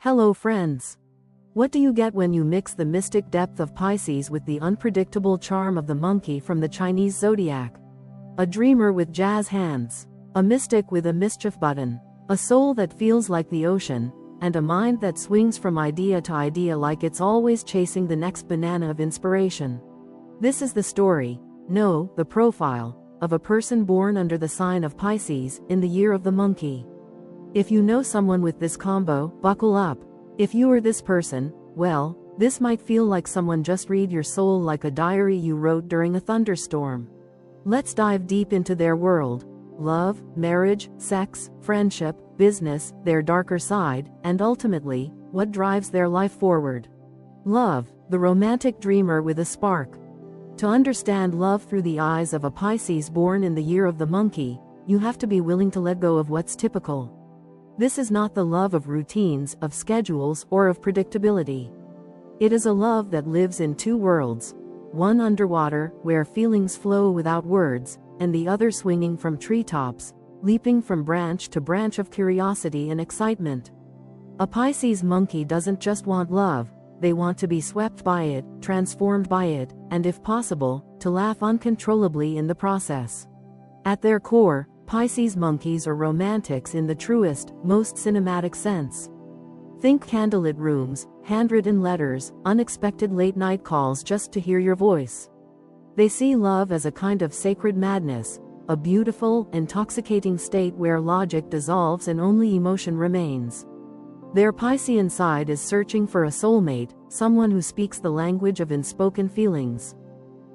Hello friends! What do you get when you mix the mystic depth of Pisces with the unpredictable charm of the monkey from the Chinese zodiac? A dreamer with jazz hands, a mystic with a mischief button, a soul that feels like the ocean, and a mind that swings from idea to idea like it's always chasing the next banana of inspiration. This is the story, no, the profile, of a person born under the sign of Pisces in the year of the monkey. If you know someone with this combo, buckle up. If you are this person, well, this might feel like someone just read your soul like a diary you wrote during a thunderstorm. Let's dive deep into their world: love, marriage, sex, friendship, business, their darker side, and ultimately, what drives their life forward. Love, the romantic dreamer with a spark. To understand love through the eyes of a Pisces born in the year of the monkey, you have to be willing to let go of what's typical. This is not the love of routines, of schedules, or of predictability. It is a love that lives in two worlds: one underwater, where feelings flow without words, and the other swinging from treetops, leaping from branch to branch of curiosity and excitement. A Pisces monkey doesn't just want love, they want to be swept by it, transformed by it, and if possible, to laugh uncontrollably in the process. At their core, Pisces monkeys are romantics in the truest, most cinematic sense. Think candlelit rooms, handwritten letters, unexpected late-night calls just to hear your voice. They see love as a kind of sacred madness, a beautiful, intoxicating state where logic dissolves and only emotion remains. Their Piscean side is searching for a soulmate, someone who speaks the language of unspoken feelings.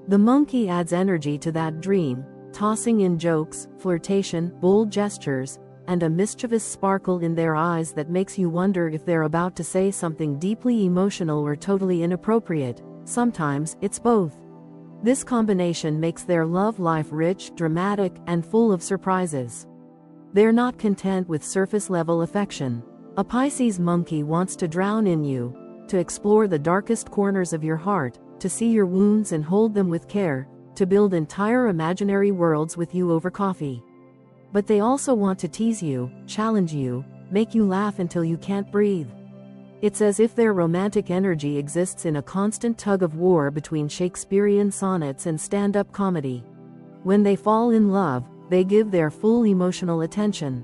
The monkey adds energy to that dream, tossing in jokes, flirtation, bold gestures, and a mischievous sparkle in their eyes that makes you wonder if they're about to say something deeply emotional or totally inappropriate. Sometimes, it's both. This combination makes their love life rich, dramatic, and full of surprises. They're not content with surface-level affection. A Pisces monkey wants to drown in you, to explore the darkest corners of your heart, to see your wounds and hold them with care, to build entire imaginary worlds with you over coffee. But they also want to tease you, challenge you, make you laugh until you can't breathe. It's as if their romantic energy exists in a constant tug-of-war between Shakespearean sonnets and stand-up comedy. When they fall in love, they give their full emotional attention.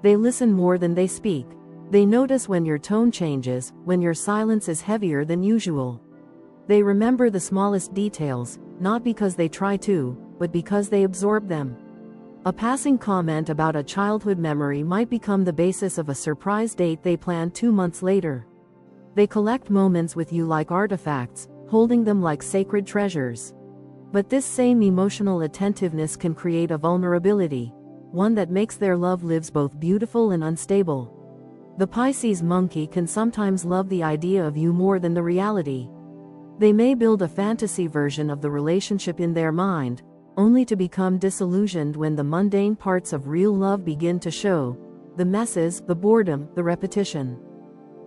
They listen more than they speak. They notice when your tone changes, when your silence is heavier than usual. They remember the smallest details, not because they try to, but because they absorb them. A passing comment about a childhood memory might become the basis of a surprise date they plan 2 months later. They collect moments with you like artifacts, holding them like sacred treasures. But this same emotional attentiveness can create a vulnerability, one that makes their love lives both beautiful and unstable. The Pisces monkey can sometimes love the idea of you more than the reality. They may build a fantasy version of the relationship in their mind, only to become disillusioned when the mundane parts of real love begin to show: the messes, the boredom, the repetition.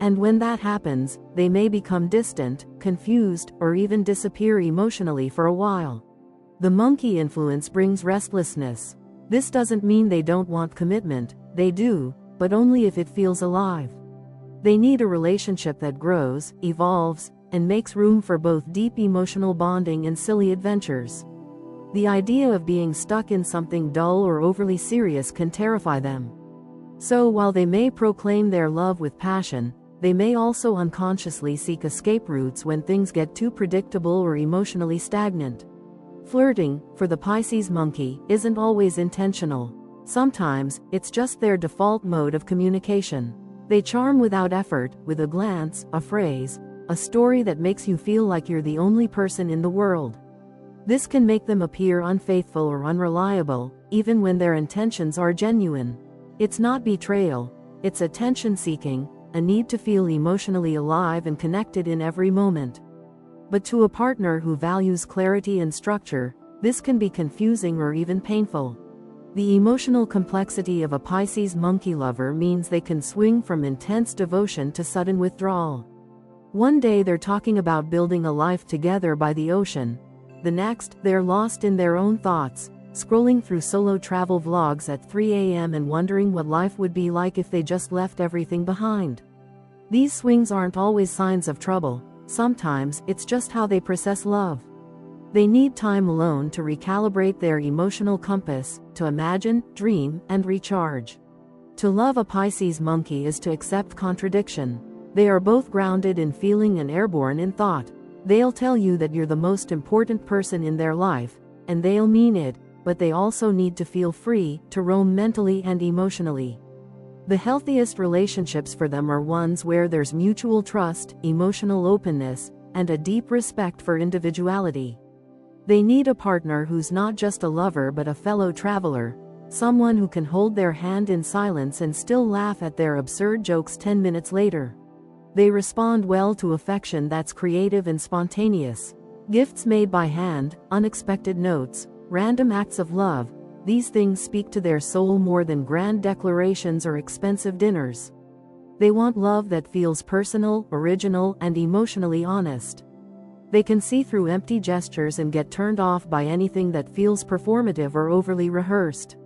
And when that happens, they may become distant, confused, or even disappear emotionally for a while. The monkey influence brings restlessness. This doesn't mean they don't want commitment, they do, but only if it feels alive. They need a relationship that grows, evolves, and makes room for both deep emotional bonding and silly adventures. The idea of being stuck in something dull or overly serious can terrify them. So while they may proclaim their love with passion, they may also unconsciously seek escape routes when things get too predictable or emotionally stagnant. Flirting, for the Pisces monkey, isn't always intentional. Sometimes, it's just their default mode of communication. They charm without effort, with a glance, a phrase, a story that makes you feel like you're the only person in the world. This can make them appear unfaithful or unreliable, even when their intentions are genuine. It's not betrayal, it's attention-seeking, a need to feel emotionally alive and connected in every moment. But to a partner who values clarity and structure, this can be confusing or even painful. The emotional complexity of a Pisces monkey lover means they can swing from intense devotion to sudden withdrawal. One day they're talking about building a life together by the ocean. The next, they're lost in their own thoughts, scrolling through solo travel vlogs at 3 a.m. and wondering what life would be like if they just left everything behind. These swings aren't always signs of trouble, sometimes it's just how they process love. They need time alone to recalibrate their emotional compass, to imagine, dream, and recharge. To love a Pisces monkey is to accept contradiction. They are both grounded in feeling and airborne in thought. They'll tell you that you're the most important person in their life, and they'll mean it, but they also need to feel free to roam mentally and emotionally. The healthiest relationships for them are ones where there's mutual trust, emotional openness, and a deep respect for individuality. They need a partner who's not just a lover but a fellow traveler, someone who can hold their hand in silence and still laugh at their absurd jokes 10 minutes later. They respond well to affection that's creative and spontaneous. Gifts made by hand, unexpected notes, random acts of love, these things speak to their soul more than grand declarations or expensive dinners. They want love that feels personal, original, and emotionally honest. They can see through empty gestures and get turned off by anything that feels performative or overly rehearsed.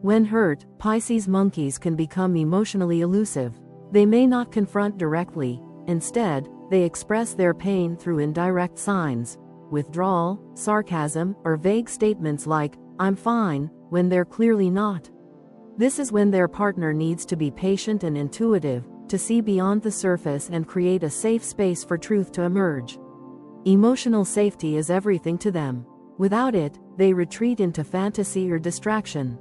When hurt, Pisces monkeys can become emotionally elusive. They may not confront directly, instead, they express their pain through indirect signs, withdrawal, sarcasm, or vague statements like, "I'm fine," when they're clearly not. This is when their partner needs to be patient and intuitive, to see beyond the surface and create a safe space for truth to emerge. Emotional safety is everything to them. Without it, they retreat into fantasy or distraction.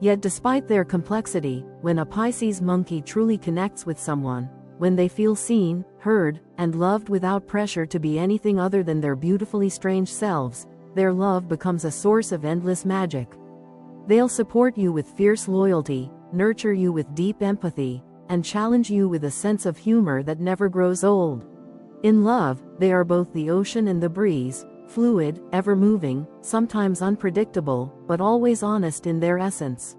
Yet despite their complexity, when a Pisces monkey truly connects with someone, when they feel seen, heard, and loved without pressure to be anything other than their beautifully strange selves, their love becomes a source of endless magic. They'll support you with fierce loyalty, nurture you with deep empathy, and challenge you with a sense of humor that never grows old. In love, they are both the ocean and the breeze, fluid, ever-moving, sometimes unpredictable, but always honest in their essence.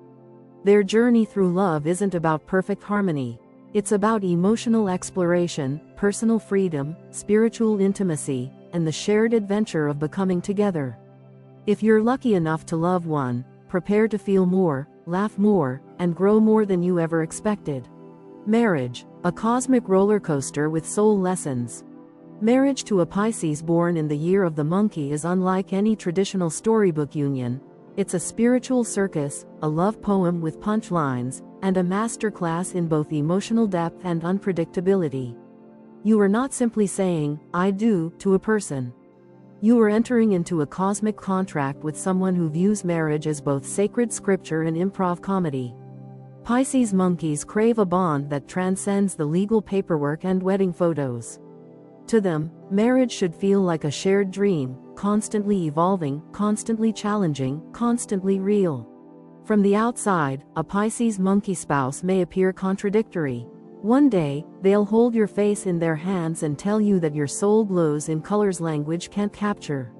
Their journey through love isn't about perfect harmony. It's about emotional exploration, personal freedom, spiritual intimacy, and the shared adventure of becoming together. If you're lucky enough to love one, prepare to feel more, laugh more, and grow more than you ever expected. Marriage, a cosmic roller coaster with soul lessons. Marriage to a Pisces born in the year of the monkey is unlike any traditional storybook union. It's a spiritual circus, a love poem with punchlines, and a masterclass in both emotional depth and unpredictability. You are not simply saying, "I do," to a person. You are entering into a cosmic contract with someone who views marriage as both sacred scripture and improv comedy. Pisces monkeys crave a bond that transcends the legal paperwork and wedding photos. To them, marriage should feel like a shared dream, constantly evolving, constantly challenging, constantly real. From the outside, a Pisces monkey spouse may appear contradictory. One day, they'll hold your face in their hands and tell you that your soul glows in colors language can't capture.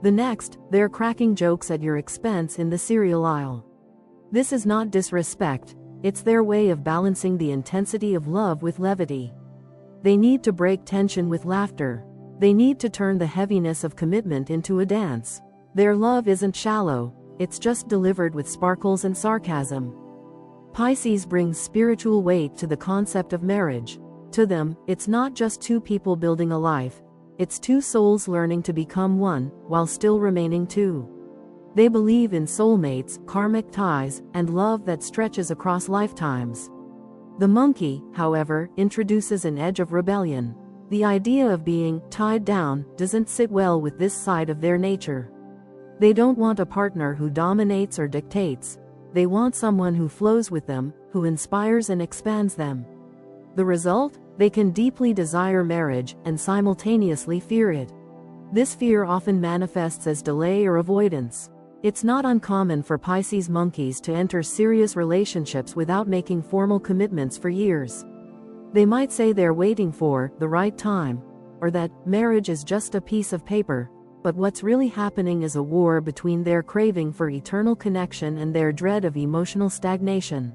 The next, they're cracking jokes at your expense in the cereal aisle. This is not disrespect, it's their way of balancing the intensity of love with levity. They need to break tension with laughter. They need to turn the heaviness of commitment into a dance. Their love isn't shallow, it's just delivered with sparkles and sarcasm. Pisces brings spiritual weight to the concept of marriage. To them, it's not just two people building a life, it's two souls learning to become one, while still remaining two. They believe in soulmates, karmic ties, and love that stretches across lifetimes. The monkey, however, introduces an edge of rebellion. The idea of being tied down doesn't sit well with this side of their nature. They don't want a partner who dominates or dictates. They want someone who flows with them, who inspires and expands them. The result? They can deeply desire marriage and simultaneously fear it. This fear often manifests as delay or avoidance. It's not uncommon for Pisces monkeys to enter serious relationships without making formal commitments for years. They might say they're waiting for the right time, or that marriage is just a piece of paper, but what's really happening is a war between their craving for eternal connection and their dread of emotional stagnation.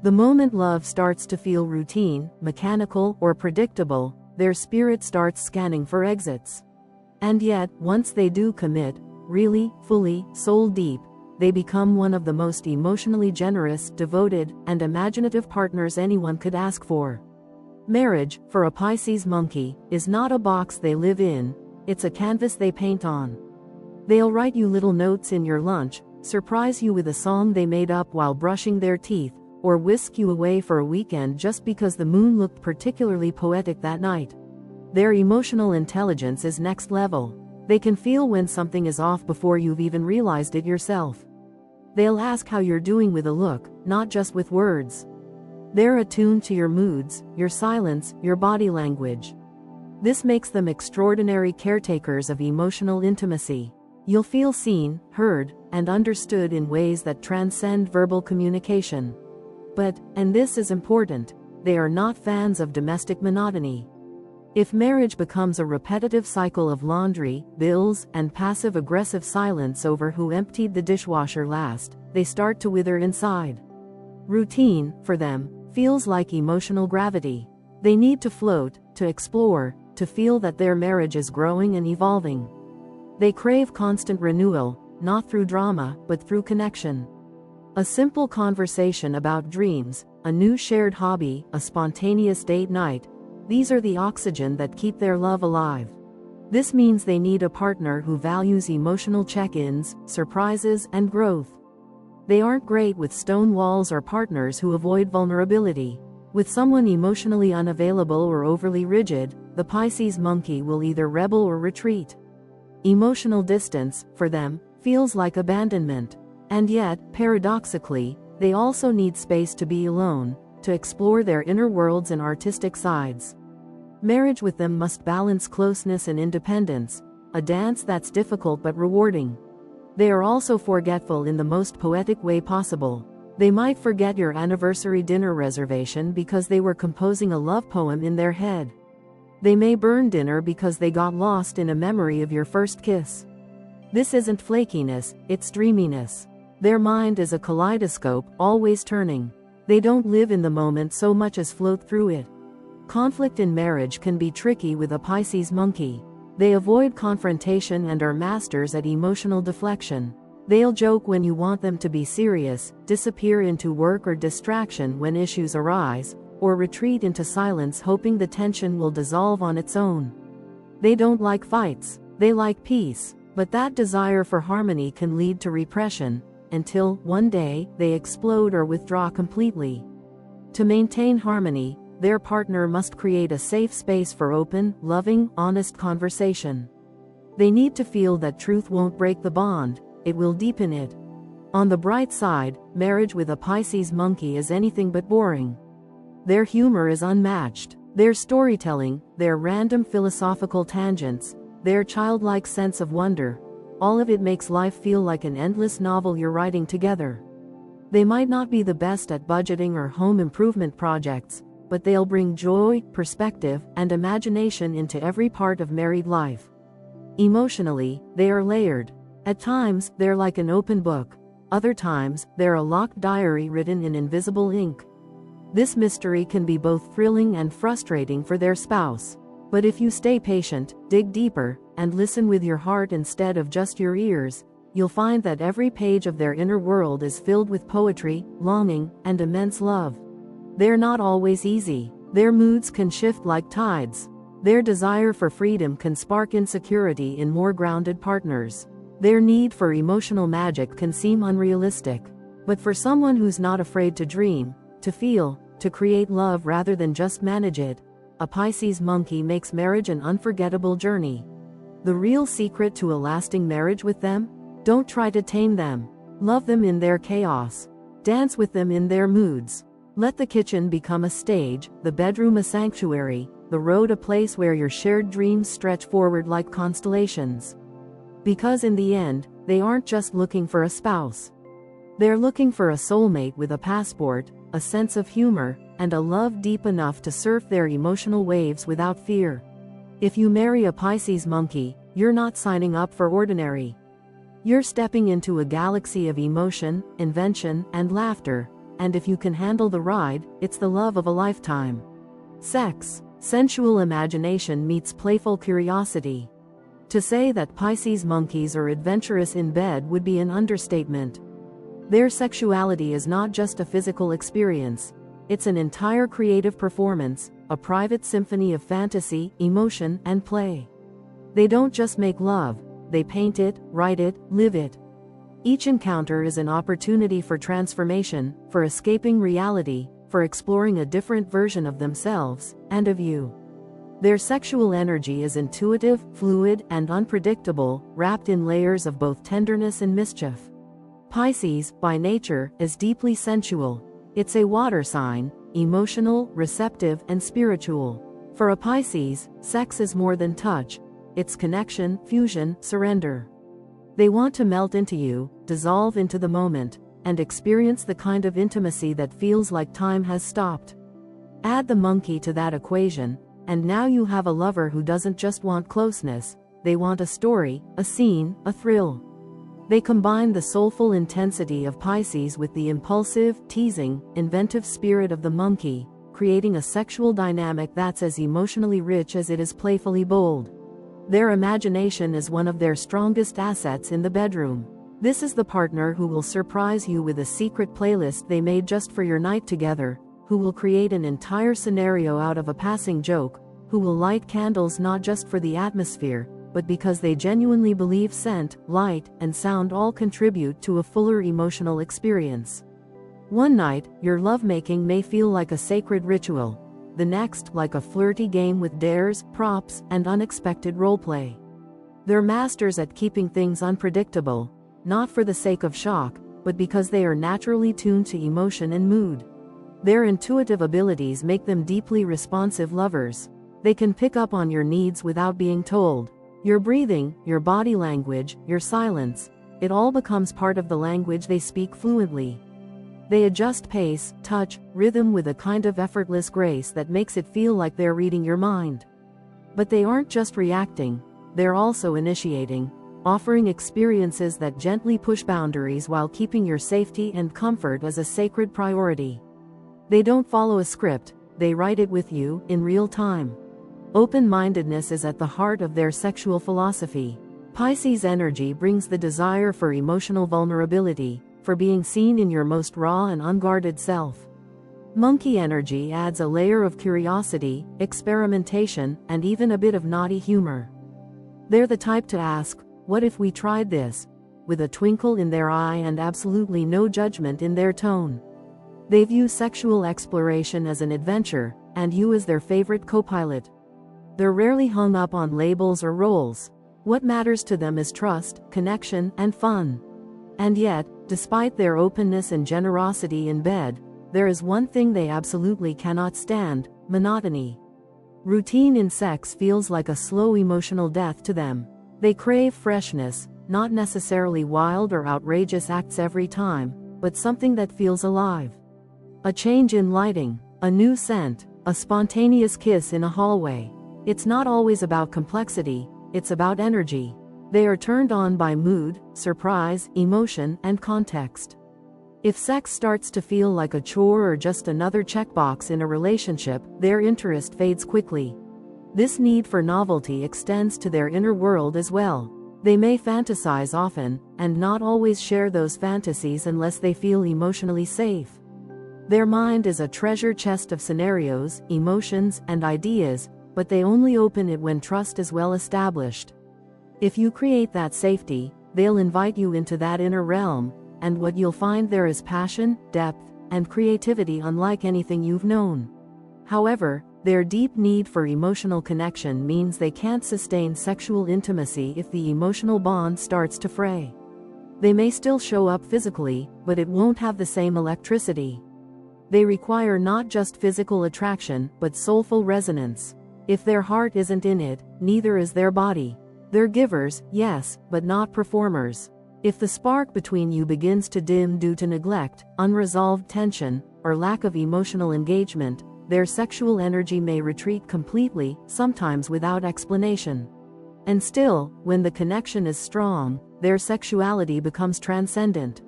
The moment love starts to feel routine, mechanical, or predictable, their spirit starts scanning for exits. And yet, once they do commit, really, fully, soul deep, they become one of the most emotionally generous, devoted, and imaginative partners anyone could ask for. Marriage, for a Pisces monkey, is not a box they live in, it's a canvas they paint on. They'll write you little notes in your lunch, surprise you with a song they made up while brushing their teeth, or whisk you away for a weekend just because the moon looked particularly poetic that night. Their emotional intelligence is next level. They can feel when something is off before you've even realized it yourself. They'll ask how you're doing with a look, not just with words. They're attuned to your moods, your silence, your body language. This makes them extraordinary caretakers of emotional intimacy. You'll feel seen, heard, and understood in ways that transcend verbal communication. But, and this is important, they are not fans of domestic monotony. If marriage becomes a repetitive cycle of laundry, bills, and passive-aggressive silence over who emptied the dishwasher last, they start to wither inside. Routine, for them, feels like emotional gravity. They need to float, to explore, to feel that their marriage is growing and evolving. They crave constant renewal, not through drama, but through connection. A simple conversation about dreams, a new shared hobby, a spontaneous date night, these are the oxygen that keep their love alive. This means they need a partner who values emotional check-ins, surprises, and growth. They aren't great with stone walls or partners who avoid vulnerability. With someone emotionally unavailable or overly rigid, the Pisces monkey will either rebel or retreat. Emotional distance, for them, feels like abandonment. And yet, paradoxically, they also need space to be alone, to explore their inner worlds and artistic sides. Marriage with them must balance closeness and independence, a dance that's difficult but rewarding. They are also forgetful in the most poetic way possible. They might forget your anniversary dinner reservation because they were composing a love poem in their head. They may burn dinner because they got lost in a memory of your first kiss. This isn't flakiness, it's dreaminess. Their mind is a kaleidoscope, always turning. They don't live in the moment so much as float through it. Conflict in marriage can be tricky with a Pisces monkey. They avoid confrontation and are masters at emotional deflection. They'll joke when you want them to be serious, disappear into work or distraction when issues arise, or retreat into silence hoping the tension will dissolve on its own. They don't like fights, they like peace, but that desire for harmony can lead to repression, until, one day, they explode or withdraw completely. To maintain harmony, their partner must create a safe space for open, loving, honest conversation. They need to feel that truth won't break the bond, it will deepen it. On the bright side, marriage with a Pisces monkey is anything but boring. Their humor is unmatched. Their storytelling, their random philosophical tangents, their childlike sense of wonder, all of it makes life feel like an endless novel you're writing together. They might not be the best at budgeting or home improvement projects, but they'll bring joy, perspective, and imagination into every part of married life. Emotionally, they are layered. At times, they're like an open book. Other times, they're a locked diary written in invisible ink. This mystery can be both thrilling and frustrating for their spouse. But if you stay patient, dig deeper, and listen with your heart instead of just your ears, you'll find that every page of their inner world is filled with poetry, longing, and immense love. They're not always easy. Their moods can shift like tides. Their desire for freedom can spark insecurity in more grounded partners. Their need for emotional magic can seem unrealistic. But for someone who's not afraid to dream, to feel, to create love rather than just manage it, a Pisces monkey makes marriage an unforgettable journey. The real secret to a lasting marriage with them? Don't try to tame them. Love them in their chaos. Dance with them in their moods. Let the kitchen become a stage, the bedroom a sanctuary, the road a place where your shared dreams stretch forward like constellations. Because in the end, they aren't just looking for a spouse. They're looking for a soulmate with a passport, a sense of humor, and a love deep enough to surf their emotional waves without fear. If you marry a Pisces monkey, you're not signing up for ordinary. You're stepping into a galaxy of emotion, invention, and laughter, and if you can handle the ride, it's the love of a lifetime. Sex, sensual imagination meets playful curiosity. To say that Pisces monkeys are adventurous in bed would be an understatement. Their sexuality is not just a physical experience, it's an entire creative performance, a private symphony of fantasy, emotion, and play. They don't just make love, they paint it, write it, live it. Each encounter is an opportunity for transformation, for escaping reality, for exploring a different version of themselves, and of you. Their sexual energy is intuitive, fluid, and unpredictable, wrapped in layers of both tenderness and mischief. Pisces, by nature, is deeply sensual. It's a water sign, emotional, receptive, and spiritual. For a Pisces, sex is more than touch. It's connection, fusion, surrender. They want to melt into you, dissolve into the moment, and experience the kind of intimacy that feels like time has stopped. Add the monkey to that equation, and now you have a lover who doesn't just want closeness, they want a story, a scene, a thrill. They combine the soulful intensity of Pisces with the impulsive, teasing, inventive spirit of the monkey, creating a sexual dynamic that's as emotionally rich as it is playfully bold. Their imagination is one of their strongest assets in the bedroom. This is the partner who will surprise you with a secret playlist they made just for your night together, who will create an entire scenario out of a passing joke, who will light candles not just for the atmosphere, but because they genuinely believe scent, light, and sound all contribute to a fuller emotional experience. One night, your lovemaking may feel like a sacred ritual. The next, like a flirty game with dares, props, and unexpected roleplay. They're masters at keeping things unpredictable, not for the sake of shock, but because they are naturally tuned to emotion and mood. Their intuitive abilities make them deeply responsive lovers. They can pick up on your needs without being told. Your breathing, your body language, your silence, it all becomes part of the language they speak fluently. They adjust pace, touch, rhythm with a kind of effortless grace that makes it feel like they're reading your mind. But they aren't just reacting, they're also initiating, offering experiences that gently push boundaries while keeping your safety and comfort as a sacred priority. They don't follow a script, they write it with you, in real time. Open-mindedness is at the heart of their sexual philosophy. Pisces energy brings the desire for emotional vulnerability, for being seen in your most raw and unguarded self. Monkey energy adds a layer of curiosity, experimentation, and even a bit of naughty humor. They're the type to ask, "What if we tried this?" with a twinkle in their eye and absolutely no judgment in their tone. They view sexual exploration as an adventure, and you as their favorite co-pilot. They're rarely hung up on labels or roles. What matters to them is trust, connection, and fun. And yet, despite their openness and generosity in bed, there is one thing they absolutely cannot stand: monotony. Routine in sex feels like a slow emotional death to them. They crave freshness, not necessarily wild or outrageous acts every time, but something that feels alive. A change in lighting, a new scent, a spontaneous kiss in a hallway. It's not always about complexity, it's about energy. They are turned on by mood, surprise, emotion, and context. If sex starts to feel like a chore or just another checkbox in a relationship, their interest fades quickly. This need for novelty extends to their inner world as well. They may fantasize often, and not always share those fantasies unless they feel emotionally safe. Their mind is a treasure chest of scenarios, emotions, and ideas, but they only open it when trust is well established. If you create that safety, they'll invite you into that inner realm, and what you'll find there is passion, depth, and creativity unlike anything you've known. However, their deep need for emotional connection means they can't sustain sexual intimacy if the emotional bond starts to fray. They may still show up physically, but it won't have the same electricity. They require not just physical attraction, but soulful resonance. If their heart isn't in it, neither is their body. They're givers, yes, but not performers. If the spark between you begins to dim due to neglect, unresolved tension, or lack of emotional engagement, their sexual energy may retreat completely, sometimes without explanation. And still, when the connection is strong, their sexuality becomes transcendent.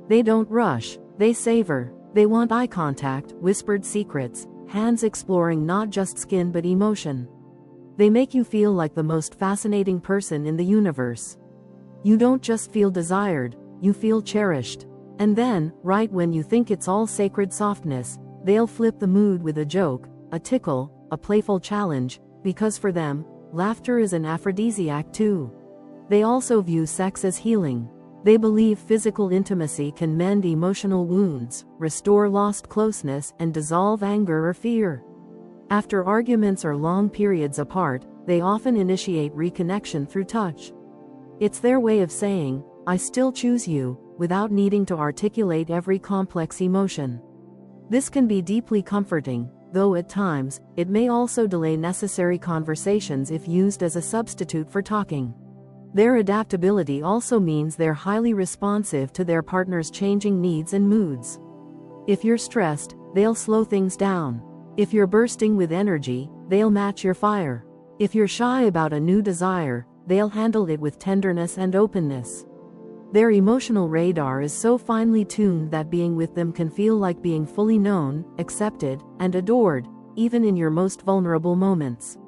They don't rush, they savor. They want eye contact, whispered secrets, hands exploring not just skin but emotion. They make you feel like the most fascinating person in the universe. You don't just feel desired, you feel cherished. And then, right when you think it's all sacred softness, they'll flip the mood with a joke, a tickle, a playful challenge, because for them, laughter is an aphrodisiac too. They also view sex as healing. They believe physical intimacy can mend emotional wounds, restore lost closeness, and dissolve anger or fear. After arguments or long periods apart, they often initiate reconnection through touch. It's their way of saying, "I still choose you," without needing to articulate every complex emotion. This can be deeply comforting, though at times, it may also delay necessary conversations if used as a substitute for talking. Their adaptability also means they're highly responsive to their partner's changing needs and moods. If you're stressed, they'll slow things down. If you're bursting with energy, they'll match your fire. If you're shy about a new desire, they'll handle it with tenderness and openness. Their emotional radar is so finely tuned that being with them can feel like being fully known, accepted, and adored, even in your most vulnerable moments.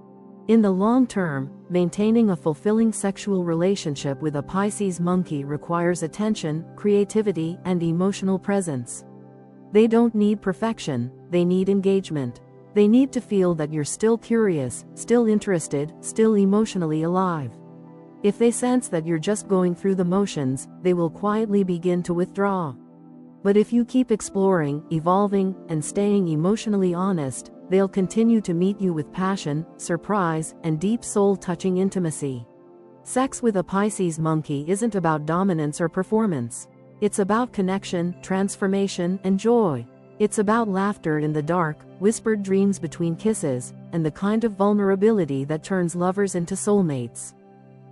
In the long term, maintaining a fulfilling sexual relationship with a Pisces-Monkey requires attention, creativity, and emotional presence. They don't need perfection, they need engagement. They need to feel that you're still curious, still interested, still emotionally alive. If they sense that you're just going through the motions, they will quietly begin to withdraw. But if you keep exploring, evolving, and staying emotionally honest, they'll continue to meet you with passion, surprise, and deep soul-touching intimacy. Sex with a Pisces-Monkey isn't about dominance or performance. It's about connection, transformation, and joy. It's about laughter in the dark, whispered dreams between kisses, and the kind of vulnerability that turns lovers into soulmates.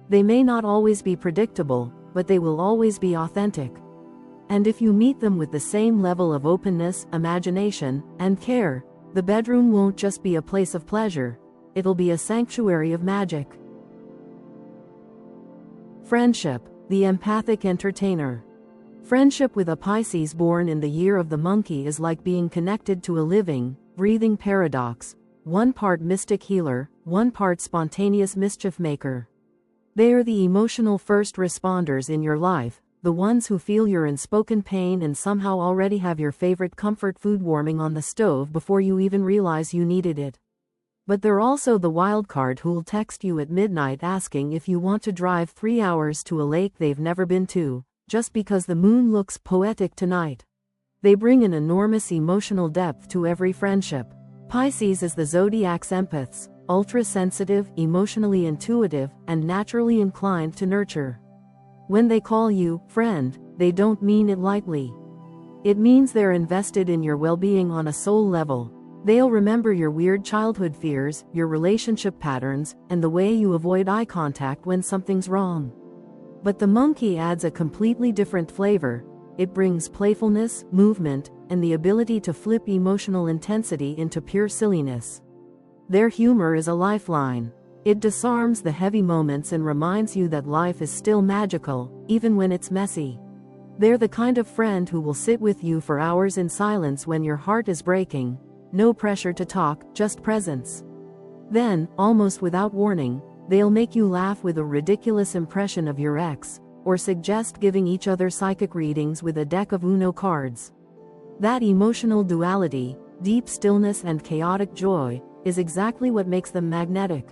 They may not always be predictable, but they will always be authentic. And if you meet them with the same level of openness, imagination, and care, the bedroom won't just be a place of pleasure, it'll be a sanctuary of magic. Friendship, the empathic entertainer. Friendship with a Pisces born in the year of the monkey is like being connected to a living, breathing paradox, one part mystic healer, one part spontaneous mischief maker. They are the emotional first responders in your life, the ones who feel your unspoken pain and somehow already have your favorite comfort food warming on the stove before you even realize you needed it. But they're also the wild card who'll text you at midnight asking if you want to drive 3 hours to a lake they've never been to, just because the moon looks poetic tonight. They bring an enormous emotional depth to every friendship. Pisces is the zodiac's empaths, ultra-sensitive, emotionally intuitive, and naturally inclined to nurture. When they call you friend, they don't mean it lightly. It means they're invested in your well-being on a soul level. They'll remember your weird childhood fears, your relationship patterns, and the way you avoid eye contact when something's wrong. But the monkey adds a completely different flavor. It brings playfulness, movement, and the ability to flip emotional intensity into pure silliness. Their humor is a lifeline. It disarms the heavy moments and reminds you that life is still magical, even when it's messy. They're the kind of friend who will sit with you for hours in silence when your heart is breaking. No pressure to talk, just presence. Then, almost without warning, they'll make you laugh with a ridiculous impression of your ex, or suggest giving each other psychic readings with a deck of Uno cards. That emotional duality, deep stillness and chaotic joy, is exactly what makes them magnetic.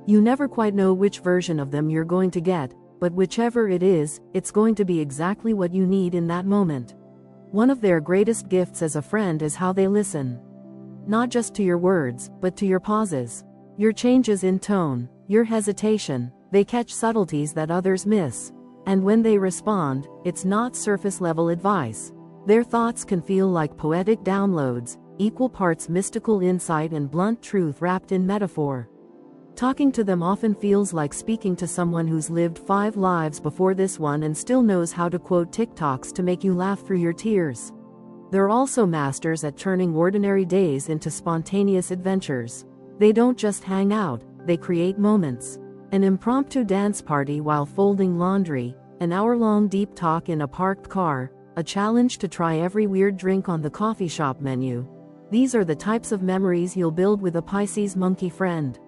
You never quite know which version of them you're going to get, but whichever it is, it's going to be exactly what you need in that moment. One of their greatest gifts as a friend is how they listen. Not just to your words, but to your pauses. Your changes in tone, your hesitation. They catch subtleties that others miss. And when they respond, it's not surface-level advice. Their thoughts can feel like poetic downloads, equal parts mystical insight and blunt truth wrapped in metaphor. Talking to them often feels like speaking to someone who's lived 5 lives before this one and still knows how to quote TikToks to make you laugh through your tears. They're also masters at turning ordinary days into spontaneous adventures. They don't just hang out, they create moments. An impromptu dance party while folding laundry, an hour-long deep talk in a parked car, a challenge to try every weird drink on the coffee shop menu. These are the types of memories you'll build with a Pisces-Monkey friend.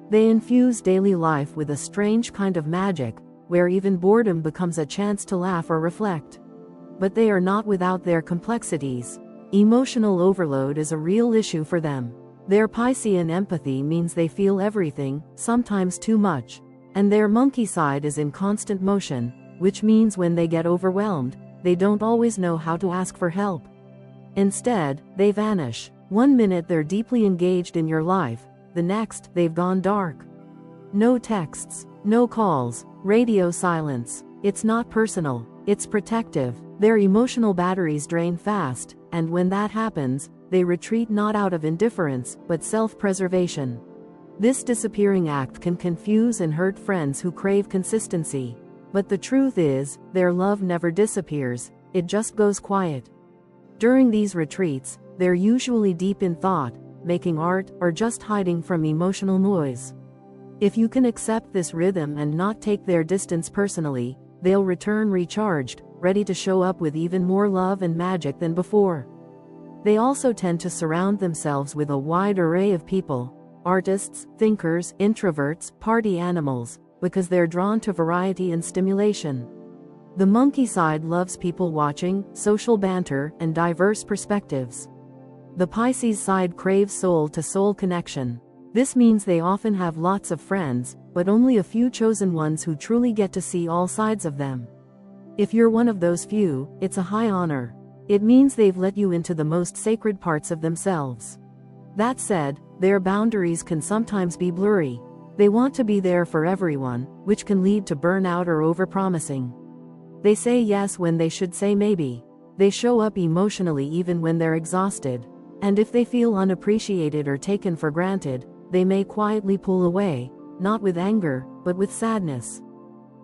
They infuse daily life with a strange kind of magic, where even boredom becomes a chance to laugh or reflect. But they are not without their complexities. Emotional overload is a real issue for them. Their Piscean empathy means they feel everything, sometimes too much. And their monkey side is in constant motion, which means when they get overwhelmed, they don't always know how to ask for help. Instead, they vanish. One minute they're deeply engaged in your life, the next, they've gone dark. No texts, no calls, radio silence. It's not personal, it's protective. Their emotional batteries drain fast, and when that happens, they retreat not out of indifference, but self-preservation. This disappearing act can confuse and hurt friends who crave consistency. But the truth is, their love never disappears, it just goes quiet. During these retreats, they're usually deep in thought, making art, or just hiding from emotional noise. If you can accept this rhythm and not take their distance personally, they'll return recharged, ready to show up with even more love and magic than before. They also tend to surround themselves with a wide array of people, artists, thinkers, introverts, party animals, because they're drawn to variety and stimulation. The monkey side loves people watching, social banter, and diverse perspectives. The Pisces side craves soul-to-soul connection. This means they often have lots of friends, but only a few chosen ones who truly get to see all sides of them. If you're one of those few, it's a high honor. It means they've let you into the most sacred parts of themselves. That said, their boundaries can sometimes be blurry. They want to be there for everyone, which can lead to burnout or overpromising. They say yes when they should say maybe. They show up emotionally even when they're exhausted. And if they feel unappreciated or taken for granted, they may quietly pull away, not with anger, but with sadness.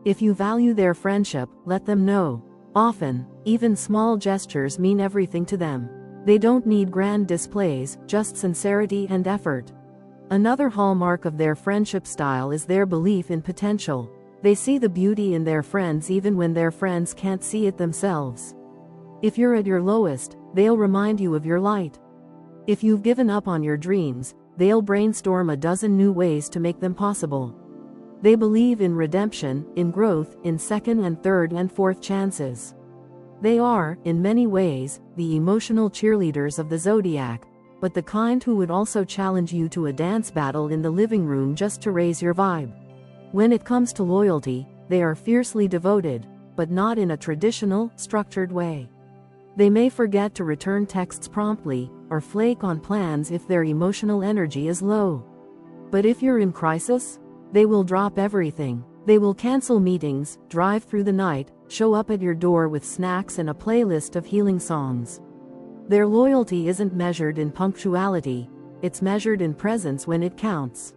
If you value their friendship, let them know. Often, even small gestures mean everything to them. They don't need grand displays, just sincerity and effort. Another hallmark of their friendship style is their belief in potential. They see the beauty in their friends even when their friends can't see it themselves. If you're at your lowest, they'll remind you of your light. If you've given up on your dreams, they'll brainstorm a dozen new ways to make them possible. They believe in redemption, in growth, in second and third and fourth chances. They are, in many ways, the emotional cheerleaders of the zodiac, but the kind who would also challenge you to a dance battle in the living room just to raise your vibe. When it comes to loyalty, they are fiercely devoted, but not in a traditional, structured way. They may forget to return texts promptly, or flake on plans if their emotional energy is low. But if you're in crisis, they will drop everything. They will cancel meetings, drive through the night, show up at your door with snacks and a playlist of healing songs. Their loyalty isn't measured in punctuality, it's measured in presence when it counts.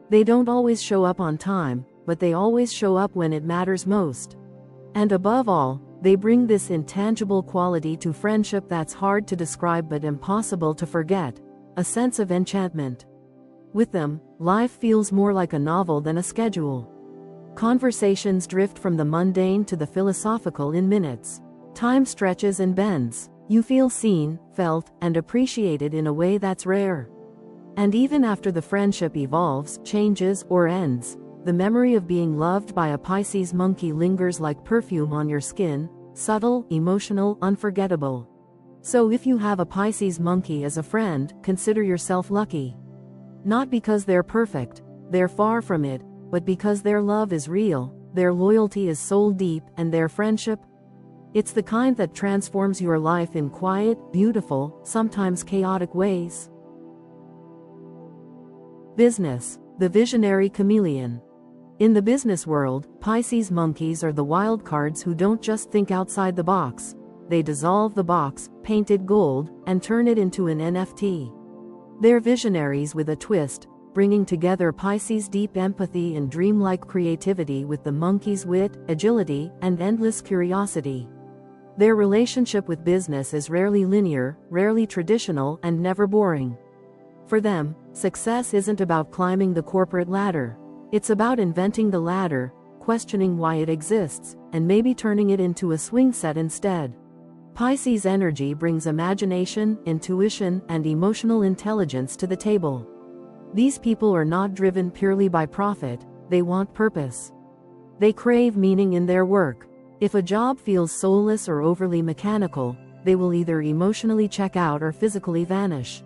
They don't always show up on time, but they always show up when it matters most. And above all, they bring this intangible quality to friendship that's hard to describe but impossible to forget, a sense of enchantment. With them, life feels more like a novel than a schedule. Conversations drift from the mundane to the philosophical in minutes. Time stretches and bends. You feel seen, felt, and appreciated in a way that's rare. And even after the friendship evolves, changes, or ends, the memory of being loved by a Pisces monkey lingers like perfume on your skin, subtle, emotional, unforgettable. So if you have a Pisces monkey as a friend, consider yourself lucky. Not because they're perfect, they're far from it, but because their love is real, their loyalty is soul deep, and their friendship, it's the kind that transforms your life in quiet, beautiful, sometimes chaotic ways. Business, the visionary chameleon. In the business world, Pisces monkeys are the wild cards who don't just think outside the box. They dissolve the box, paint it gold, and turn it into an NFT. They're visionaries with a twist, bringing together Pisces' deep empathy and dreamlike creativity with the monkey's wit, agility, and endless curiosity. Their relationship with business is rarely linear, rarely traditional, and never boring. For them, success isn't about climbing the corporate ladder. It's about inventing the ladder, questioning why it exists, and maybe turning it into a swing set instead. Pisces energy brings imagination, intuition, and emotional intelligence to the table. These people are not driven purely by profit, they want purpose. They crave meaning in their work. If a job feels soulless or overly mechanical, they will either emotionally check out or physically vanish.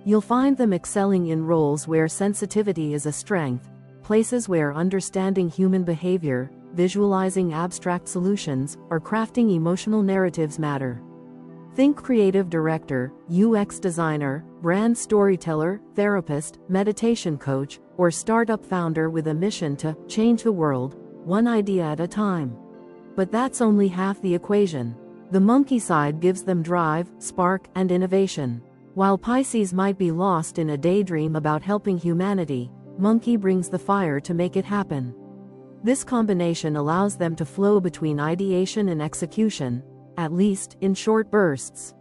You'll find them excelling in roles where sensitivity is a strength, places where understanding human behavior, visualizing abstract solutions, or crafting emotional narratives matter. Think creative director, UX designer, brand storyteller, therapist, meditation coach, or startup founder with a mission to change the world, one idea at a time. But that's only half the equation. The monkey side gives them drive, spark, and innovation. While Pisces might be lost in a daydream about helping humanity, monkey brings the fire to make it happen. This combination allows them to flow between ideation and execution, at least in short bursts.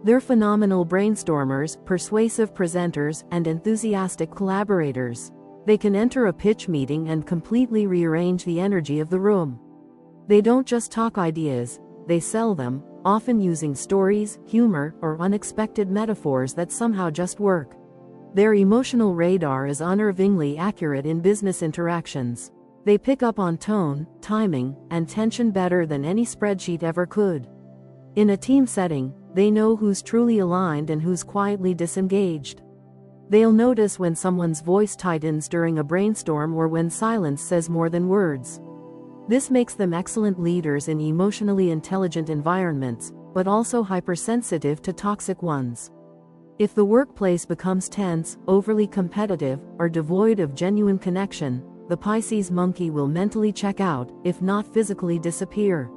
They're phenomenal brainstormers, persuasive presenters, and enthusiastic collaborators. They can enter a pitch meeting and completely rearrange the energy of the room. They don't just talk ideas, they sell them, often using stories, humor, or unexpected metaphors that somehow just work. Their emotional radar is unnervingly accurate in business interactions. They pick up on tone, timing, and tension better than any spreadsheet ever could. In a team setting, they know who's truly aligned and who's quietly disengaged. They'll notice when someone's voice tightens during a brainstorm or when silence says more than words. This makes them excellent leaders in emotionally intelligent environments, but also hypersensitive to toxic ones. If the workplace becomes tense, overly competitive, or devoid of genuine connection, the Pisces monkey will mentally check out, if not physically disappear.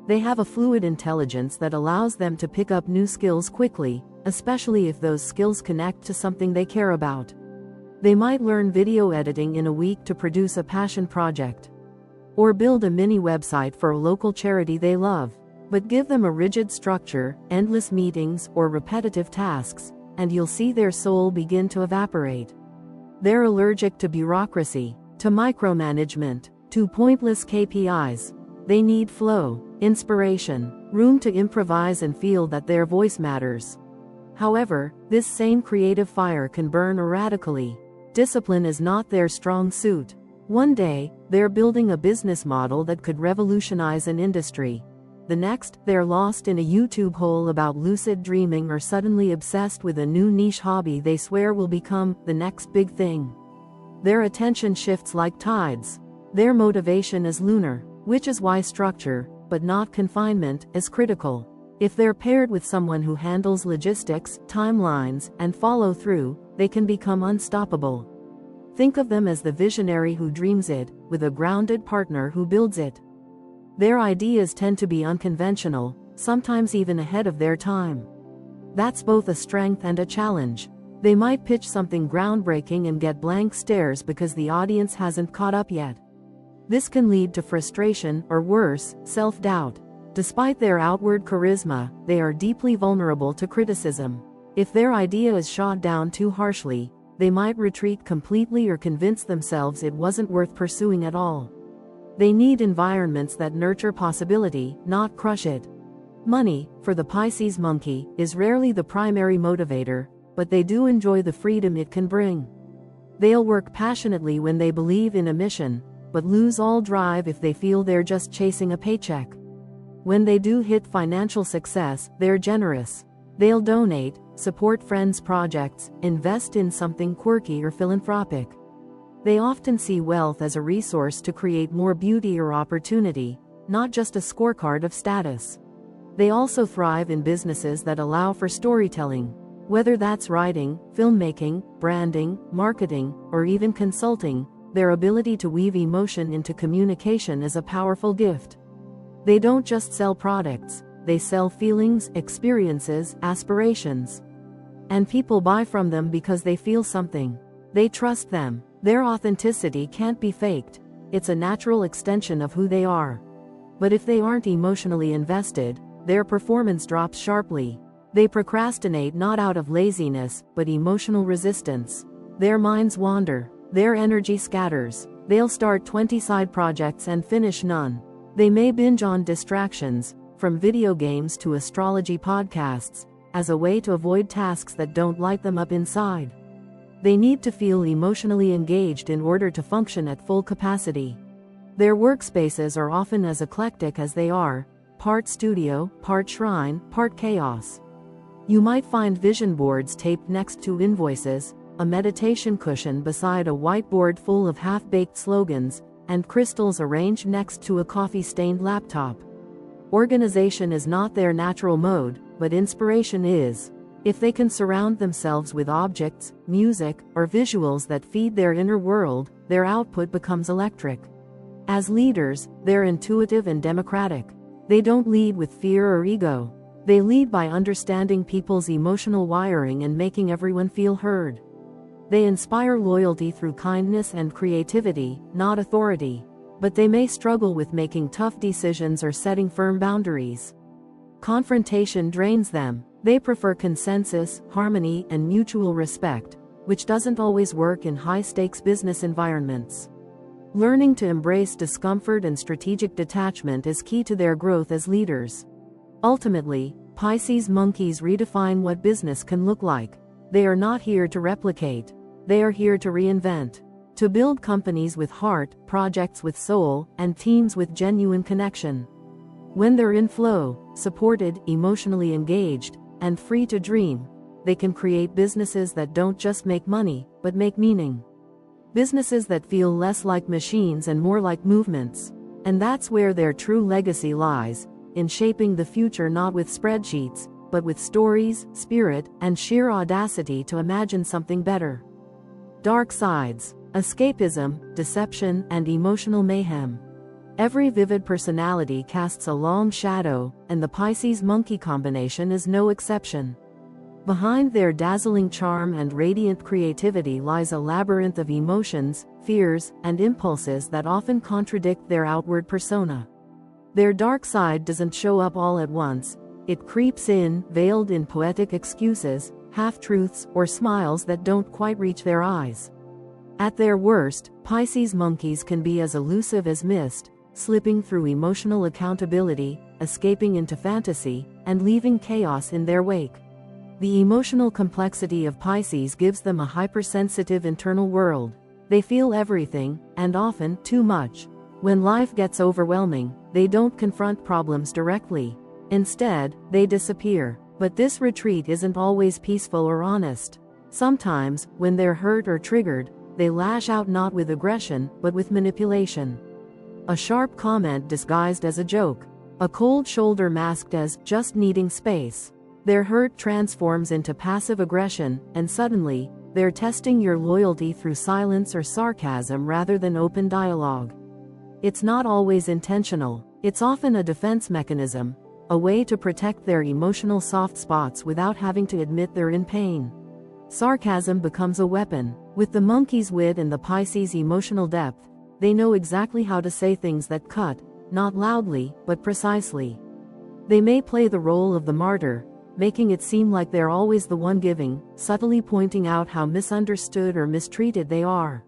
They have a fluid intelligence that allows them to pick up new skills quickly, especially if those skills connect to something they care about. They might learn video editing in a week to produce a passion project, or build a mini website for a local charity they love. But give them a rigid structure, endless meetings, or repetitive tasks, and you'll see their soul begin to evaporate. They're allergic to bureaucracy, to micromanagement, to pointless KPIs. They need flow, inspiration, room to improvise and feel that their voice matters. However, this same creative fire can burn erratically. Discipline is not their strong suit. One day, they're building a business model that could revolutionize an industry. The next, they're lost in a YouTube hole about lucid dreaming or suddenly obsessed with a new niche hobby they swear will become the next big thing. Their attention shifts like tides. Their motivation is lunar, which is why structure, but not confinement, is critical. If they're paired with someone who handles logistics, timelines, and follow-through, they can become unstoppable. Think of them as the visionary who dreams it, with a grounded partner who builds it. Their ideas tend to be unconventional, sometimes even ahead of their time. That's both a strength and a challenge. They might pitch something groundbreaking and get blank stares because the audience hasn't caught up yet. This can lead to frustration, or worse, self-doubt. Despite their outward charisma, they are deeply vulnerable to criticism. If their idea is shot down too harshly, they might retreat completely or convince themselves it wasn't worth pursuing at all. They need environments that nurture possibility, not crush it. Money, for the Pisces monkey, is rarely the primary motivator, but they do enjoy the freedom it can bring. They'll work passionately when they believe in a mission, but lose all drive if they feel they're just chasing a paycheck. When they do hit financial success, they're generous. They'll donate, support friends' projects, invest in something quirky or philanthropic. They often see wealth as a resource to create more beauty or opportunity, not just a scorecard of status. They also thrive in businesses that allow for storytelling. Whether that's writing, filmmaking, branding, marketing, or even consulting, their ability to weave emotion into communication is a powerful gift. They don't just sell products, they sell feelings, experiences, aspirations. And people buy from them because they feel something. They trust them. Their authenticity can't be faked. It's a natural extension of who they are. But if they aren't emotionally invested, their performance drops sharply. They procrastinate not out of laziness, but emotional resistance. Their minds wander. Their energy scatters. They'll start 20 side projects and finish none. They may binge on distractions, from video games to astrology podcasts, as a way to avoid tasks that don't light them up inside. They need to feel emotionally engaged in order to function at full capacity. Their workspaces are often as eclectic as they are, part studio, part shrine, part chaos. You might find vision boards taped next to invoices, a meditation cushion beside a whiteboard full of half-baked slogans, and crystals arranged next to a coffee-stained laptop. Organization is not their natural mode, but inspiration is. If they can surround themselves with objects, music, or visuals that feed their inner world, their output becomes electric. As leaders, they're intuitive and democratic. They don't lead with fear or ego. They lead by understanding people's emotional wiring and making everyone feel heard. They inspire loyalty through kindness and creativity, not authority. But they may struggle with making tough decisions or setting firm boundaries. Confrontation drains them. They prefer consensus, harmony, and mutual respect, which doesn't always work in high-stakes business environments. Learning to embrace discomfort and strategic detachment is key to their growth as leaders. Ultimately, Pisces-Monkeys redefine what business can look like. They are not here to replicate. They are here to reinvent. To build companies with heart, projects with soul, and teams with genuine connection. When they're in flow, supported, emotionally engaged, and free to dream, they can create businesses that don't just make money, but make meaning. Businesses that feel less like machines and more like movements. And that's where their true legacy lies, in shaping the future not with spreadsheets, but with stories, spirit, and sheer audacity to imagine something better. Dark sides. Escapism, deception, and emotional mayhem. Every vivid personality casts a long shadow, and the Pisces-Monkey combination is no exception. Behind their dazzling charm and radiant creativity lies a labyrinth of emotions, fears, and impulses that often contradict their outward persona. Their dark side doesn't show up all at once. It creeps in, veiled in poetic excuses, half-truths, or smiles that don't quite reach their eyes. At their worst, Pisces-Monkeys can be as elusive as mist, slipping through emotional accountability, escaping into fantasy, and leaving chaos in their wake. The emotional complexity of Pisces gives them a hypersensitive internal world. They feel everything, and often, too much. When life gets overwhelming, they don't confront problems directly. Instead, they disappear. But this retreat isn't always peaceful or honest. Sometimes, when they're hurt or triggered, they lash out not with aggression, but with manipulation. A sharp comment disguised as a joke. A cold shoulder masked as just needing space. Their hurt transforms into passive aggression, and suddenly, they're testing your loyalty through silence or sarcasm rather than open dialogue. It's not always intentional. It's often a defense mechanism, a way to protect their emotional soft spots without having to admit they're in pain. Sarcasm becomes a weapon. With the monkey's wit and the Pisces' emotional depth, they know exactly how to say things that cut, not loudly, but precisely. They may play the role of the martyr, making it seem like they're always the one giving, subtly pointing out how misunderstood or mistreated they are.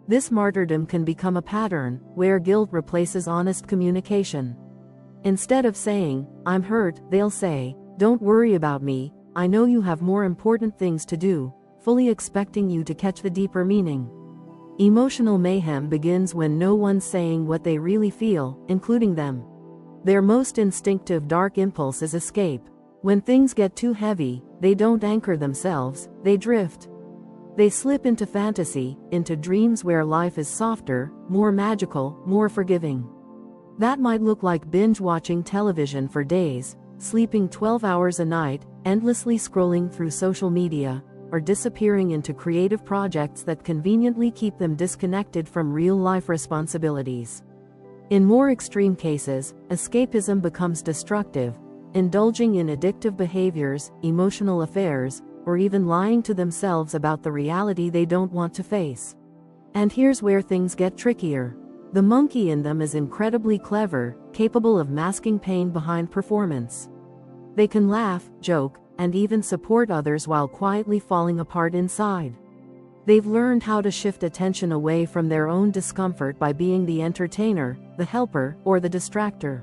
This martyrdom can become a pattern, where guilt replaces honest communication. Instead of saying, "I'm hurt," they'll say, "Don't worry about me, I know you have more important things to do," fully expecting you to catch the deeper meaning. Emotional mayhem begins when no one's saying what they really feel, including them. Their most instinctive dark impulse is escape. When things get too heavy, they don't anchor themselves, they drift. They slip into fantasy, into dreams where life is softer, more magical, more forgiving. That might look like binge-watching television for days, sleeping 12 hours a night, endlessly scrolling through social media, or disappearing into creative projects that conveniently keep them disconnected from real-life responsibilities. In more extreme cases, escapism becomes destructive, indulging in addictive behaviors, emotional affairs, or even lying to themselves about the reality they don't want to face. And here's where things get trickier. The monkey in them is incredibly clever, capable of masking pain behind performance. They can laugh, joke, and even support others while quietly falling apart inside. They've learned how to shift attention away from their own discomfort by being the entertainer, the helper, or the distractor.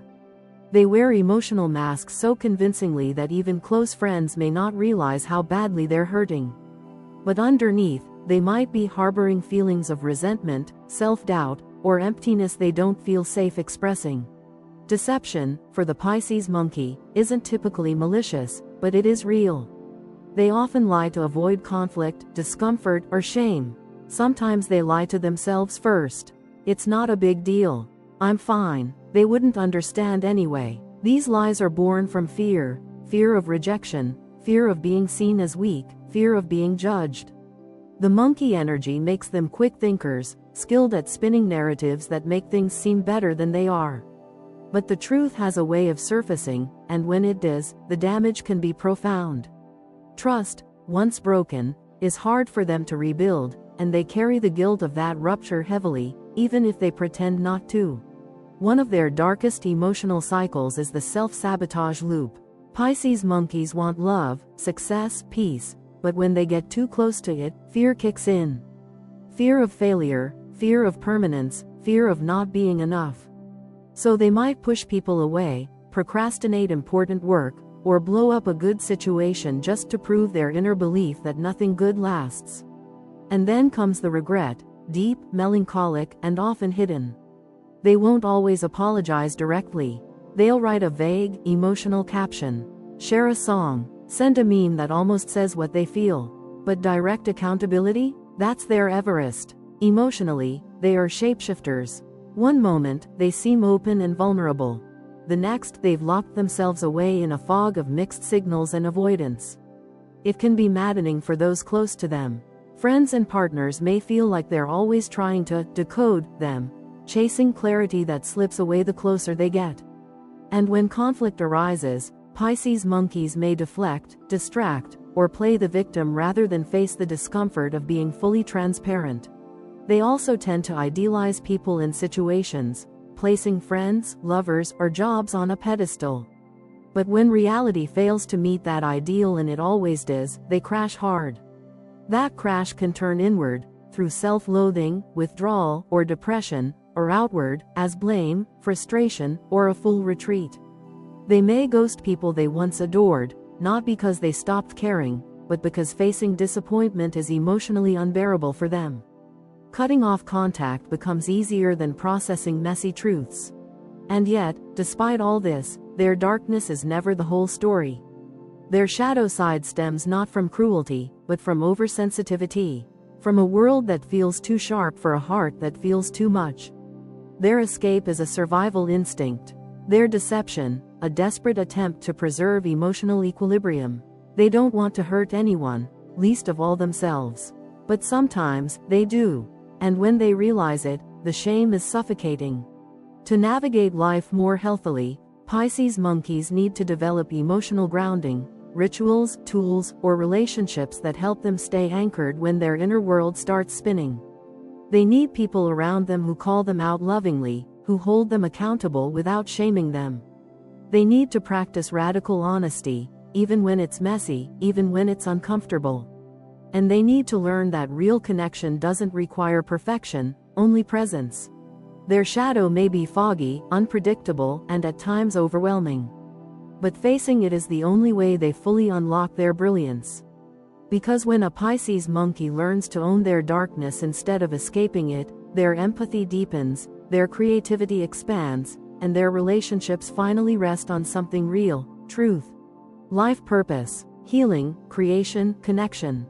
They wear emotional masks so convincingly that even close friends may not realize how badly they're hurting. But underneath, they might be harboring feelings of resentment, self-doubt, or emptiness they don't feel safe expressing. Deception, for the Pisces monkey, isn't typically malicious, but it is real. They often lie to avoid conflict, discomfort, or shame. Sometimes they lie to themselves first. It's not a big deal. I'm fine. They wouldn't understand anyway. These lies are born from fear, fear of rejection, fear of being seen as weak, fear of being judged. The monkey energy makes them quick thinkers, skilled at spinning narratives that make things seem better than they are. But the truth has a way of surfacing, and when it does, the damage can be profound. Trust, once broken, is hard for them to rebuild, and they carry the guilt of that rupture heavily, even if they pretend not to. One of their darkest emotional cycles is the self-sabotage loop. Pisces monkeys want love, success, peace, but when they get too close to it, fear kicks in. Fear of failure, fear of permanence, fear of not being enough. So they might push people away, procrastinate important work, or blow up a good situation just to prove their inner belief that nothing good lasts. And then comes the regret, deep, melancholic, and often hidden. They won't always apologize directly. They'll write a vague, emotional caption, share a song, send a meme that almost says what they feel. But direct accountability? That's their Everest. Emotionally, they are shapeshifters. One moment, they seem open and vulnerable. The next, they've locked themselves away in a fog of mixed signals and avoidance. It can be maddening for those close to them. Friends and partners may feel like they're always trying to decode them, chasing clarity that slips away the closer they get. And when conflict arises, Pisces monkeys may deflect, distract, or play the victim rather than face the discomfort of being fully transparent. They also tend to idealize people in situations, placing friends, lovers, or jobs on a pedestal. But when reality fails to meet that ideal, and it always does, they crash hard. That crash can turn inward, through self-loathing, withdrawal, or depression, or outward, as blame, frustration, or a full retreat. They may ghost people they once adored, not because they stopped caring, but because facing disappointment is emotionally unbearable for them. Cutting off contact becomes easier than processing messy truths. And yet, despite all this, their darkness is never the whole story. Their shadow side stems not from cruelty, but from oversensitivity, from a world that feels too sharp for a heart that feels too much. Their escape is a survival instinct. Their deception, a desperate attempt to preserve emotional equilibrium. They don't want to hurt anyone, least of all themselves. But sometimes, they do. And when they realize it, the shame is suffocating. To navigate life more healthily, Pisces monkeys need to develop emotional grounding, rituals, tools, or relationships that help them stay anchored when their inner world starts spinning. They need people around them who call them out lovingly, who hold them accountable without shaming them. They need to practice radical honesty, even when it's messy, even when it's uncomfortable. And they need to learn that real connection doesn't require perfection, only presence. Their shadow may be foggy, unpredictable, and at times overwhelming. But facing it is the only way they fully unlock their brilliance. Because when a Pisces monkey learns to own their darkness instead of escaping it, their empathy deepens, their creativity expands, and their relationships finally rest on something real, truth, life purpose, healing, creation, connection.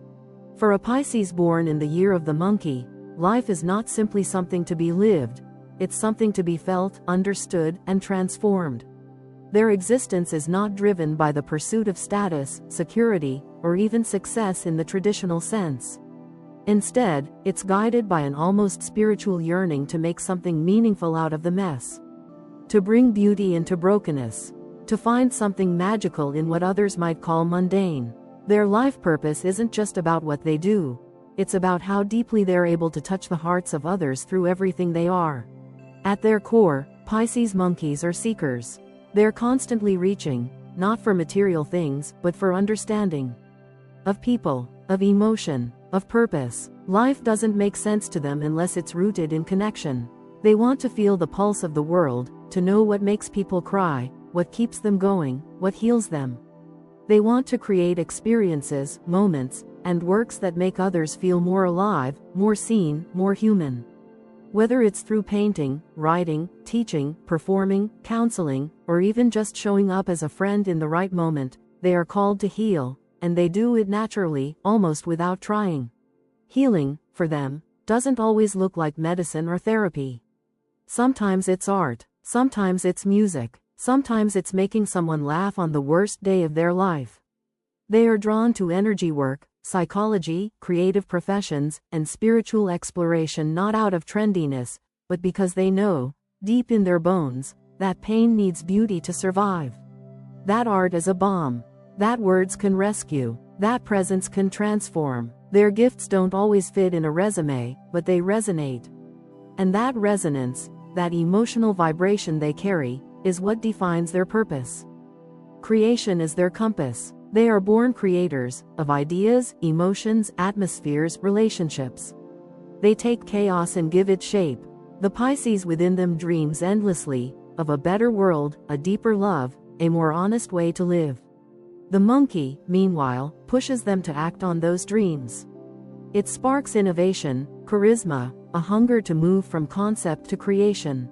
For a Pisces born in the year of the monkey, life is not simply something to be lived, it's something to be felt, understood, and transformed. Their existence is not driven by the pursuit of status, security, or even success in the traditional sense. Instead, it's guided by an almost spiritual yearning to make something meaningful out of the mess. To bring beauty into brokenness. To find something magical in what others might call mundane. Their life purpose isn't just about what they do. It's about how deeply they're able to touch the hearts of others through everything they are. At their core, Pisces monkeys are seekers. They're constantly reaching, not for material things, but for understanding. Of people, of emotion, of purpose. Life doesn't make sense to them unless it's rooted in connection. They want to feel the pulse of the world, to know what makes people cry, what keeps them going, what heals them. They want to create experiences, moments, and works that make others feel more alive, more seen, more human. Whether it's through painting, writing, teaching, performing, counseling, or even just showing up as a friend in the right moment, they are called to heal, and they do it naturally, almost without trying. Healing, for them, doesn't always look like medicine or therapy. Sometimes it's art, sometimes it's music, sometimes it's making someone laugh on the worst day of their life. They are drawn to energy work, psychology, creative professions, and spiritual exploration not out of trendiness, but because they know, deep in their bones, that pain needs beauty to survive. That art is a balm. That words can rescue. That presence can transform. Their gifts don't always fit in a resume, but they resonate. And that resonance, that emotional vibration they carry, is what defines their purpose. Creation is their compass. They are born creators of ideas, emotions, atmospheres, relationships. They take chaos and give it shape. The Pisces within them dreams endlessly of a better world, a deeper love, a more honest way to live. The monkey, meanwhile, pushes them to act on those dreams. It sparks innovation, charisma, a hunger to move from concept to creation.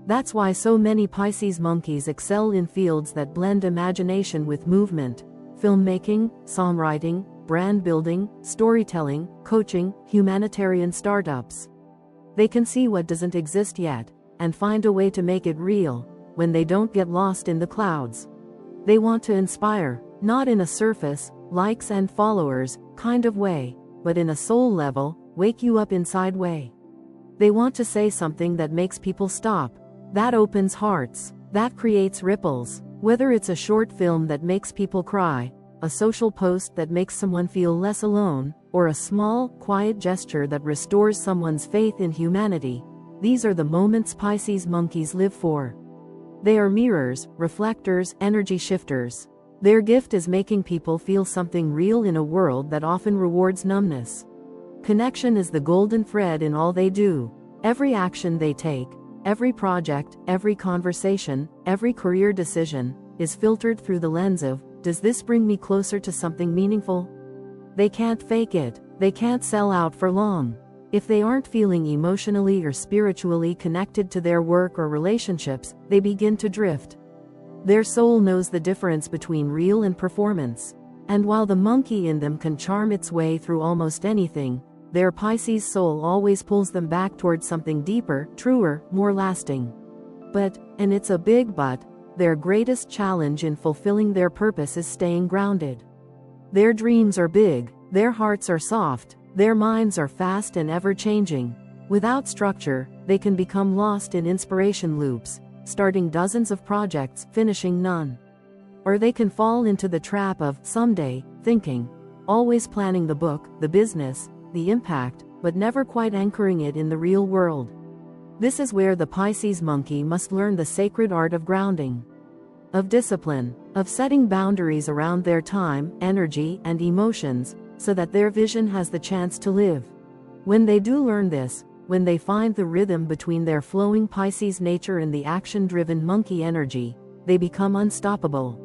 That's why so many Pisces monkeys excel in fields that blend imagination with movement: filmmaking, songwriting, brand building, storytelling, coaching, humanitarian startups. They can see what doesn't exist yet, and find a way to make it real, when they don't get lost in the clouds. They want to inspire, not in a surface, likes and followers, kind of way, but in a soul level, wake you up inside way. They want to say something that makes people stop, that opens hearts, that creates ripples, whether it's a short film that makes people cry, a social post that makes someone feel less alone, or a small, quiet gesture that restores someone's faith in humanity. These are the moments Pisces monkeys live for. They are mirrors, reflectors, energy shifters. Their gift is making people feel something real in a world that often rewards numbness. Connection is the golden thread in all they do. Every action they take, every project, every conversation, every career decision, is filtered through the lens of, does this bring me closer to something meaningful? They can't fake it. They can't sell out for long. If they aren't feeling emotionally or spiritually connected to their work or relationships, they begin to drift. Their soul knows the difference between real and performance. And while the monkey in them can charm its way through almost anything, their Pisces soul always pulls them back towards something deeper, truer, more lasting. But, and it's a big but, their greatest challenge in fulfilling their purpose is staying grounded. Their dreams are big, their hearts are soft, their minds are fast and ever-changing. Without structure, they can become lost in inspiration loops, starting dozens of projects, finishing none. Or they can fall into the trap of someday thinking, always planning the book, the business, the impact, but never quite anchoring it in the real world. This is where the Pisces monkey must learn the sacred art of grounding, of discipline, of setting boundaries around their time, energy, and emotions, so that their vision has the chance to live. When they do learn this, when they find the rhythm between their flowing Pisces nature and the action-driven monkey energy, they become unstoppable.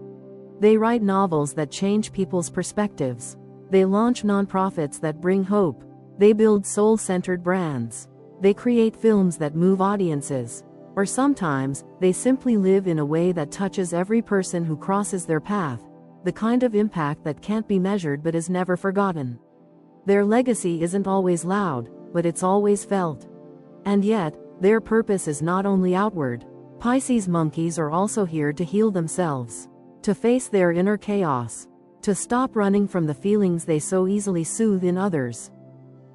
They write novels that change people's perspectives. They launch nonprofits that bring hope. They build soul-centered brands. They create films that move audiences. Or sometimes, they simply live in a way that touches every person who crosses their path, the kind of impact that can't be measured but is never forgotten. Their legacy isn't always loud, but it's always felt. And yet, their purpose is not only outward. Pisces monkeys are also here to heal themselves, to face their inner chaos, to stop running from the feelings they so easily soothe in others,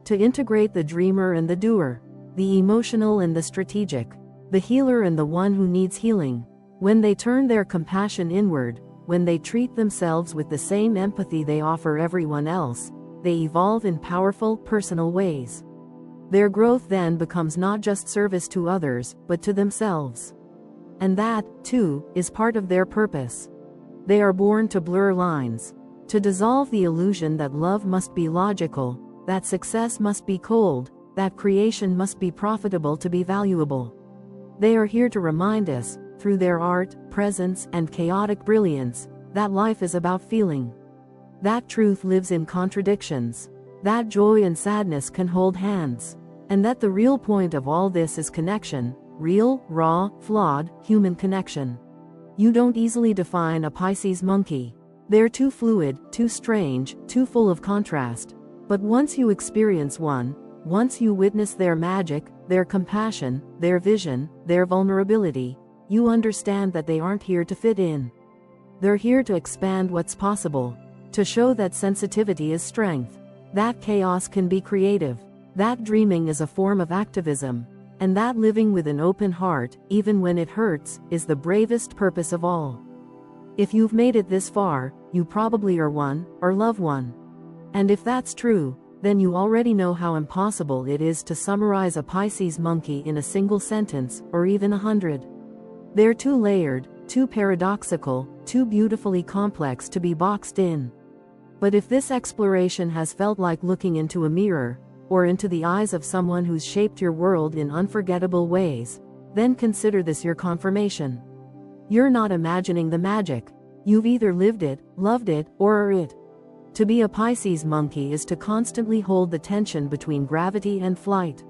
to integrate the dreamer and the doer, the emotional and the strategic, the healer and the one who needs healing. When they turn their compassion inward, when they treat themselves with the same empathy they offer everyone else, they evolve in powerful, personal ways. Their growth then becomes not just service to others, but to themselves. And that, too, is part of their purpose. They are born to blur lines, to dissolve the illusion that love must be logical, that success must be cold, that creation must be profitable to be valuable. They are here to remind us, through their art, presence, and chaotic brilliance, that life is about feeling. That truth lives in contradictions. That joy and sadness can hold hands. And that the real point of all this is connection, real, raw, flawed, human connection. You don't easily define a Pisces monkey. They're too fluid, too strange, too full of contrast. But once you experience one, once you witness their magic, their compassion, their vision, their vulnerability, you understand that they aren't here to fit in. They're here to expand what's possible, to show that sensitivity is strength, that chaos can be creative, that dreaming is a form of activism, and that living with an open heart, even when it hurts, is the bravest purpose of all. If you've made it this far, you probably are one, or love one. And if that's true, then you already know how impossible it is to summarize a Pisces-Monkey in a single sentence, or even 100. They're too layered, too paradoxical, too beautifully complex to be boxed in. But if this exploration has felt like looking into a mirror, or into the eyes of someone who's shaped your world in unforgettable ways, then consider this your confirmation. You're not imagining the magic. You've either lived it, loved it, or are it. To be a Pisces-Monkey is to constantly hold the tension between gravity and flight.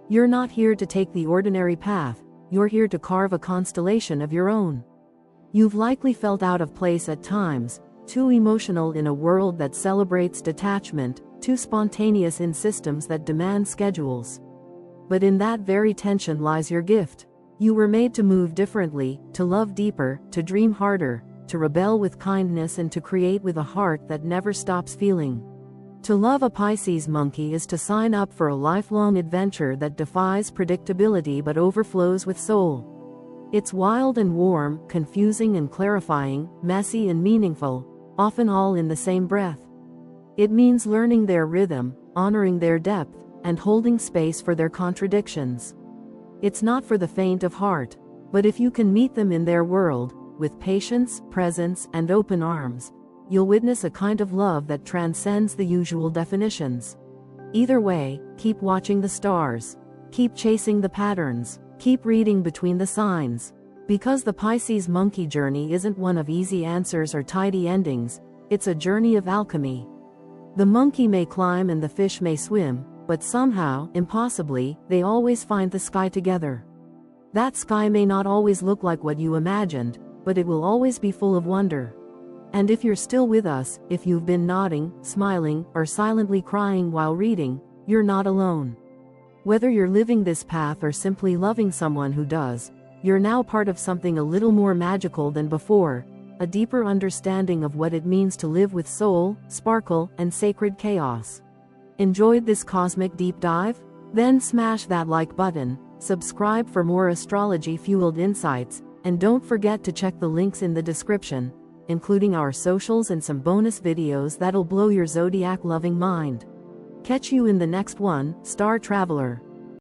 You're not here to take the ordinary path, you're here to carve a constellation of your own. You've likely felt out of place at times, too emotional in a world that celebrates detachment, too spontaneous in systems that demand schedules. But in that very tension lies your gift. You were made to move differently, to love deeper, to dream harder, to rebel with kindness, and to create with a heart that never stops feeling. To love a Pisces-Monkey is to sign up for a lifelong adventure that defies predictability but overflows with soul. It's wild and warm, confusing and clarifying, messy and meaningful, often all in the same breath. It means learning their rhythm, honoring their depth, and holding space for their contradictions. It's not for the faint of heart, but if you can meet them in their world, with patience, presence, and open arms, you'll witness a kind of love that transcends the usual definitions. Either way, keep watching the stars. Keep chasing the patterns. Keep reading between the signs. Because the Pisces-Monkey journey isn't one of easy answers or tidy endings, it's a journey of alchemy. The monkey may climb and the fish may swim, but somehow, impossibly, they always find the sky together. That sky may not always look like what you imagined, but it will always be full of wonder. And if you're still with us, if you've been nodding, smiling, or silently crying while reading, you're not alone. Whether you're living this path or simply loving someone who does, you're now part of something a little more magical than before, a deeper understanding of what it means to live with soul, sparkle, and sacred chaos. Enjoyed this cosmic deep dive? Then smash that like button, subscribe for more astrology-fueled insights, and don't forget to check the links in the description, including our socials and some bonus videos that'll blow your zodiac-loving mind. Catch you in the next one, Star Traveler.